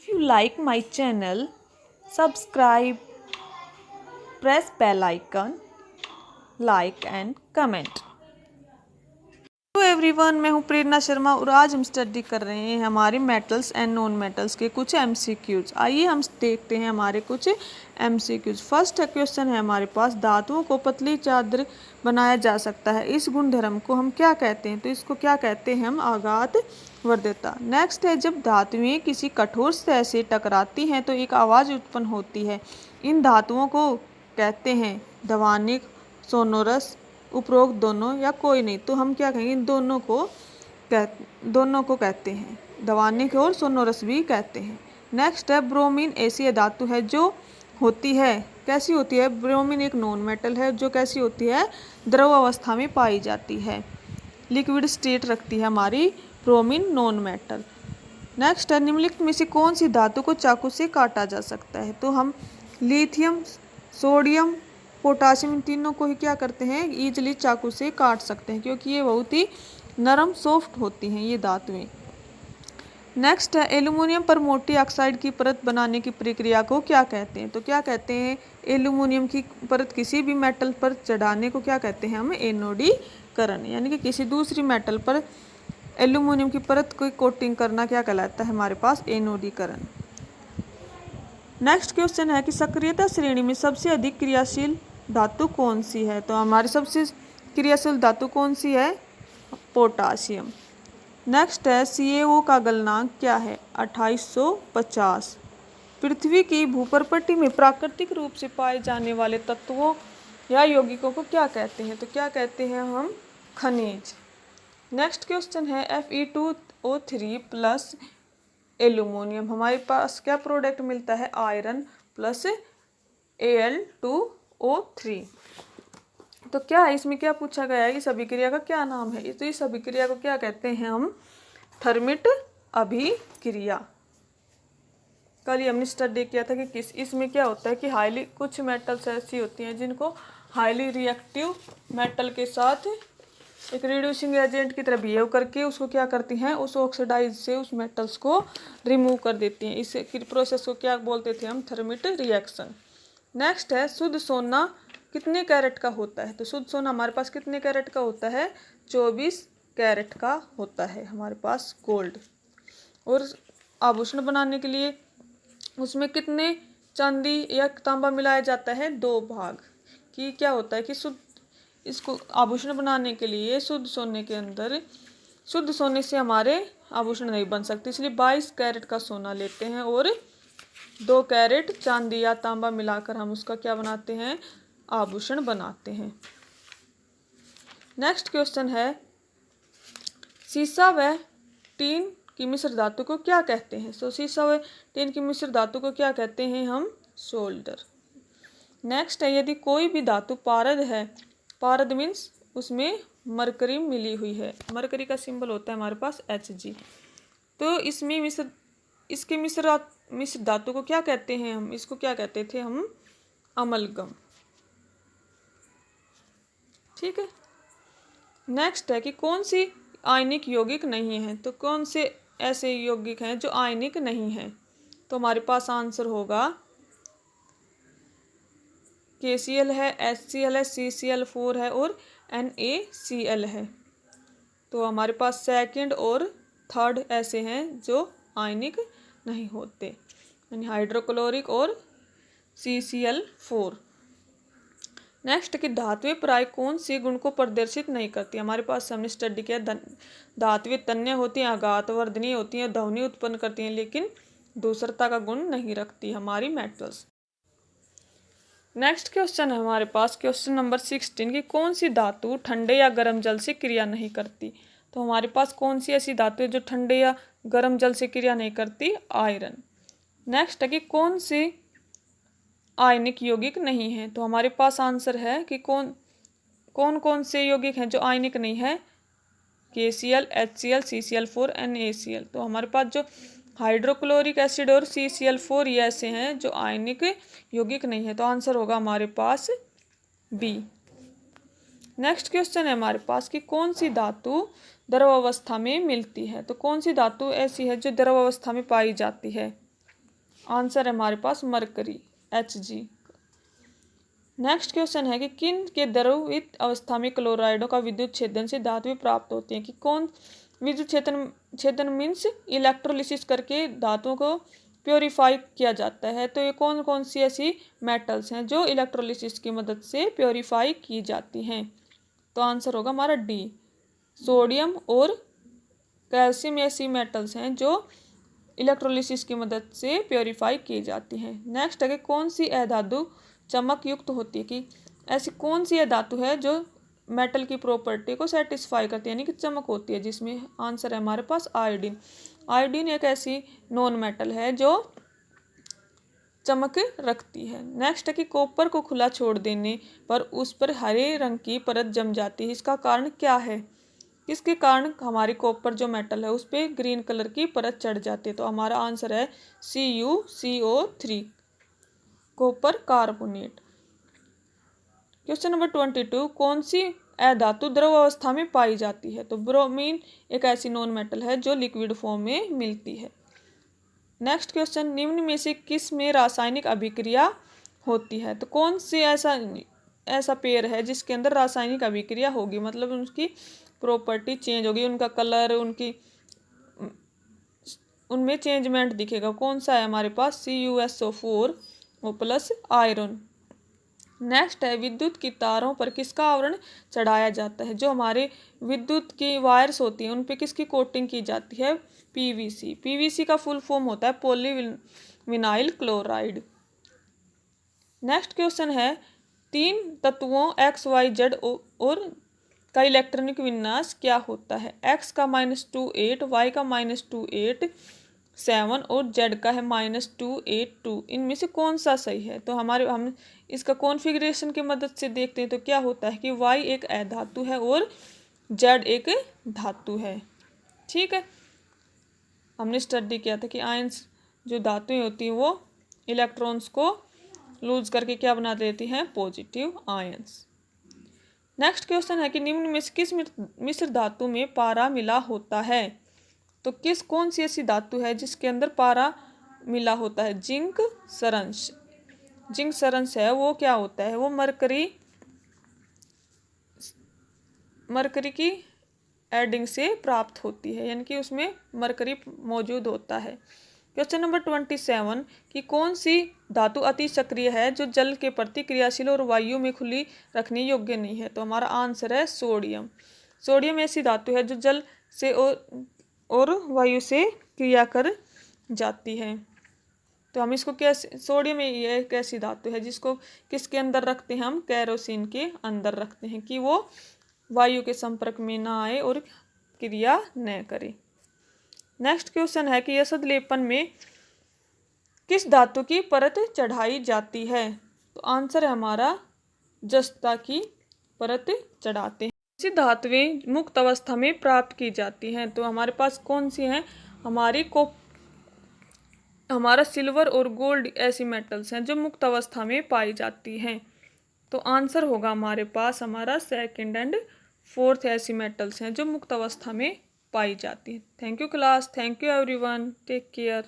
you like my channel, subscribe, press bell icon, like and comment. Hello everyone, मैं हूं प्रेरणा शर्मा और आज हम स्टडी कर रहे हैं हमारे मेटल्स एंड नॉन मेटल्स के कुछ एमसीक्यूज। आइए हम देखते हैं हमारे कुछ एमसीक्यूज। फर्स्ट क्वेश्चन है हमारे पास, धातुओं को पतली चादर बनाया जा सकता है, इस गुणधर्म को हम क्या कहते हैं? तो इसको क्या कहते हैं हम? आघात वर्ध्यता। नेक्स्ट है, जब धातुएं किसी कठोर सतह से टकराती हैं तो एक आवाज़ उत्पन्न होती है, इन धातुओं को कहते हैं ध्वनिक, सोनोरस, उपरोक्त दोनों या कोई नहीं। तो हम क्या कहेंगे? इन दोनों को कहते हैं ध्वनिक और सोनोरस भी कहते हैं। नेक्स्ट है, ब्रोमीन ऐसी धातु है जो होती है, कैसी होती है? ब्रोमीन एक नॉन मेटल है जो कैसी होती है? द्रव अवस्था में पाई जाती है, लिक्विड स्टेट रखती है हमारी ब्रोमीन नॉन मेटल। नेक्स्ट है, निम्नलिखित में से कौन सी धातु को चाकू से काटा जा सकता है? तो हम लिथियम, सोडियम, पोटाशियम, इन तीनों को ही क्या करते हैं? ईजिली चाकू से काट सकते हैं क्योंकि ये बहुत ही नरम सॉफ्ट होती हैं ये धातुएं। नेक्स्ट है, एल्यूमिनियम पर मोटी ऑक्साइड की परत बनाने की प्रक्रिया को क्या कहते हैं? तो क्या कहते हैं? एल्यूमिनियम की परत किसी भी मेटल पर चढ़ाने को क्या कहते हैं हम? एनोडीकरण। यानी कि किसी दूसरी मेटल पर एल्यूमिनियम की परत को कोटिंग करना क्या कहलाता है हमारे पास? एनोडीकरण। नेक्स्ट क्वेश्चन है कि सक्रियता श्रेणी में सबसे अधिक क्रियाशील धातु कौन सी है? तो हमारी सबसे क्रियाशील धातु कौन सी है? पोटाशियम। नेक्स्ट है, CaO का गलनांक क्या है? 2850। पृथ्वी की भूपर्पट्टी में प्राकृतिक रूप से पाए जाने वाले तत्वों या यौगिकों को क्या कहते हैं? तो क्या कहते हैं हम? खनिज। नेक्स्ट क्वेश्चन है, Fe2O3 प्लस एल्यूमिनियम, हमारे पास क्या प्रोडक्ट मिलता है? Iron plus Al2O3। तो क्या है इसमें? क्या पूछा गया है? इस अभिक्रिया का क्या नाम है? तो इस अभिक्रिया को क्या कहते हैं हम? थर्मिट अभिक्रिया। कल ही हमने स्टडी किया था कि इसमें क्या होता है कि हाईली कुछ मेटल्स ऐसी होती हैं जिनको हाईली रिएक्टिव मेटल के साथ एक रिड्यूसिंग एजेंट की तरह बिहेव करके उसको क्या करती हैं? उस ऑक्सीडाइज से उस मेटल्स को रिमूव कर देती हैं। इस प्रोसेस को क्या बोलते थे हम? Thermite reaction. नेक्स्ट है, शुद्ध सोना कितने कैरेट का होता है? तो शुद्ध सोना हमारे पास कितने कैरेट का होता है? 24 कैरेट का होता है हमारे पास गोल्ड। और आभूषण बनाने के लिए उसमें कितने चांदी या तांबा मिलाया जाता है? 2 भाग। कि क्या होता है कि शुद्ध इसको आभूषण बनाने के लिए शुद्ध सोने के अंदर, शुद्ध सोने से हमारे आभूषण नहीं बन सकते, इसलिए 22 कैरेट का सोना लेते हैं और 2 कैरेट चांदी या तांबा मिलाकर हम उसका क्या बनाते हैं? आभूषण बनाते हैं। नेक्स्ट क्वेश्चन है, सीसा व टीन की मिश्र धातु को क्या कहते हैं? तो सीसा व टीन की मिश्र धातु को क्या कहते हैं हम? सोल्डर। नेक्स्ट है, यदि कोई भी धातु पारद है, पारद मीन्स उसमें मरकरी मिली हुई है, मरकरी का सिंबल होता है हमारे पास Hg, तो इसमें इसके मिश्र धातु को क्या कहते हैं हम? इसको क्या कहते थे हम? अमलगम। ठीक है। नेक्स्ट है कि कौन सी आयनिक यौगिक नहीं है? तो कौन से ऐसे यौगिक हैं जो आयनिक नहीं हैं? तो हमारे पास आंसर होगा KCl है, HCl है, CCl4 है और NaCl है। तो हमारे पास सेकंड और थर्ड ऐसे हैं जो आयनिक नहीं होते, यानी हाइड्रोक्लोरिक और CCl4। नेक्स्ट कि धातुएं प्राय कौन से गुण को प्रदर्शित नहीं करती? हमारे पास हमने स्टडी किया धातुएं तन्य होती हैं, आघातवर्धनीय होती हैं, ध्वनि उत्पन्न करती हैं, लेकिन दूसरता का गुण नहीं रखती हमारी मेटल्स। नेक्स्ट क्वेश्चन है हमारे पास क्वेश्चन नंबर 16 कि कौन सी धातु ठंडे या गर्म जल से क्रिया नहीं करती? तो हमारे पास कौन सी ऐसी धातु है जो ठंडे या गर्म जल से क्रिया नहीं करती? आयरन। नेक्स्ट है कि कौन सी आयनिक यौगिक नहीं है? तो हमारे पास आंसर है कि कौन से यौगिक हैं जो आयनिक नहीं है? KCl, HCl, CCl4, NaCl। तो हमारे पास जो हाइड्रोक्लोरिक एसिड और CCl4 ये ऐसे हैं जो आयनिक यौगिक नहीं है, तो आंसर होगा हमारे पास B। नेक्स्ट क्वेश्चन है हमारे पास कि कौन सी धातु द्रव अवस्था में मिलती है? तो कौन सी धातु ऐसी है जो द्रव अवस्था में पाई जाती है? आंसर है हमारे पास मरकरी Hg। नेक्स्ट क्वेश्चन है कि किन के द्रवित अवस्था में क्लोराइडों का विद्युत छेदन से धातुएं प्राप्त होती हैं। कि कौन विद्युत छेदन मीन्स इलेक्ट्रोलिसिस करके धातुओं को प्योरीफाई किया जाता है। तो ये कौन कौन सी ऐसी मेटल्स हैं जो इलेक्ट्रोलिसिस की मदद से प्योरीफाई की जाती हैं। तो आंसर होगा हमारा डी, सोडियम और कैल्शियम ऐसी मेटल्स हैं जो इलेक्ट्रोलिसिस की मदद से प्योरीफाई की जाती हैं। नेक्स्ट है कि कौन सी अधातु चमक युक्त होती है। कि ऐसी कौन सी धातु है जो मेटल की प्रॉपर्टी को सेटिस्फाई करती है यानी कि चमक होती है, जिसमें आंसर है हमारे पास आयोडीन। आयोडीन एक ऐसी नॉन मेटल है जो चमक रखती है। नेक्स्ट है कि कॉपर को खुला छोड़ देने पर उस पर हरे रंग की परत जम जाती है, इसका कारण क्या है। किसके कारण हमारी कॉपर जो मेटल है उस पर ग्रीन कलर की परत चढ़ जाती है। तो हमारा आंसर है CuCO3, copper carbonate. Question number 22, कौन सी अधातु द्रव अवस्था में पाई जाती है। तो ब्रोमीन एक ऐसी नॉन मेटल है जो लिक्विड फॉर्म में मिलती है। नेक्स्ट क्वेश्चन, निम्न में से किस में रासायनिक अभिक्रिया होती है। तो कौन सी ऐसा पेड़ है जिसके अंदर रासायनिक अभिक्रिया होगी, मतलब उसकी प्रॉपर्टी चेंज होगी, उनका कलर उनमें चेंजमेंट दिखेगा। कौन सा है हमारे पास CuSO4 प्लस आयरन। नेक्स्ट है विद्युत की तारों पर किसका आवरण चढ़ाया जाता है। जो हमारे विद्युत की वायर्स होती हैं उन पे किसकी कोटिंग की जाती है, PVC। PVC का फुल फॉर्म होता है पॉलीविनाइल क्लोराइड। नेक्स्ट क्वेश्चन है 3 तत्वों XYZ और का इलेक्ट्रॉनिक विन्यास क्या होता है। X का -28, Y का -287 और Z का है -282। इनमें से कौन सा सही है। तो हम इसका कॉन्फ़िगरेशन की मदद से देखते हैं। तो क्या होता है कि Y एक अधातु है और Z एक धातु है। ठीक है, हमने स्टडी किया था कि आयंस जो धातुएं होती हैं वो इलेक्ट्रॉन्स को लूज करके क्या बना देती हैं, पॉजिटिव आयंस। नेक्स्ट क्वेश्चन है कि निम्न में से किस मिश्र धातु में पारा मिला होता है। तो कौन सी ऐसी धातु है जिसके अंदर पारा मिला होता है, जिंक सरंस। जिंक सरंस है वो क्या होता है, वो मरकरी की एडिंग से प्राप्त होती है, यानी कि उसमें मरकरी मौजूद होता है। क्वेश्चन नंबर 27 कि कौन सी धातु अति सक्रिय है जो जल के प्रति क्रियाशील और वायु में खुली रखने योग्य नहीं है। तो हमारा आंसर है सोडियम। सोडियम ऐसी धातु है जो जल से और वायु से क्रिया कर जाती है। तो हम इसको कैसे, सोडियम ये एक ऐसी धातु है जिसको किसके अंदर रखते हैं, हम कैरोसिन के अंदर रखते हैं कि वो वायु के संपर्क में ना आए और क्रिया न करे। नेक्स्ट क्वेश्चन है कि यसद लेपन में किस धातु की परत चढ़ाई जाती है। तो आंसर है हमारा जस्ता की परत चढ़ाते हैं। ऐसी धातुएं मुक्त अवस्था में प्राप्त की जाती हैं। तो हमारे पास कौन सी हैं, हमारा सिल्वर और गोल्ड ऐसी मेटल्स हैं जो मुक्त अवस्था में पाई जाती हैं। तो आंसर होगा हमारे पास हमारा 2nd एंड 4th ऐसी मेटल्स हैं जो मुक्त अवस्था में पाई जाती है। Thank you class, thank you everyone, take care.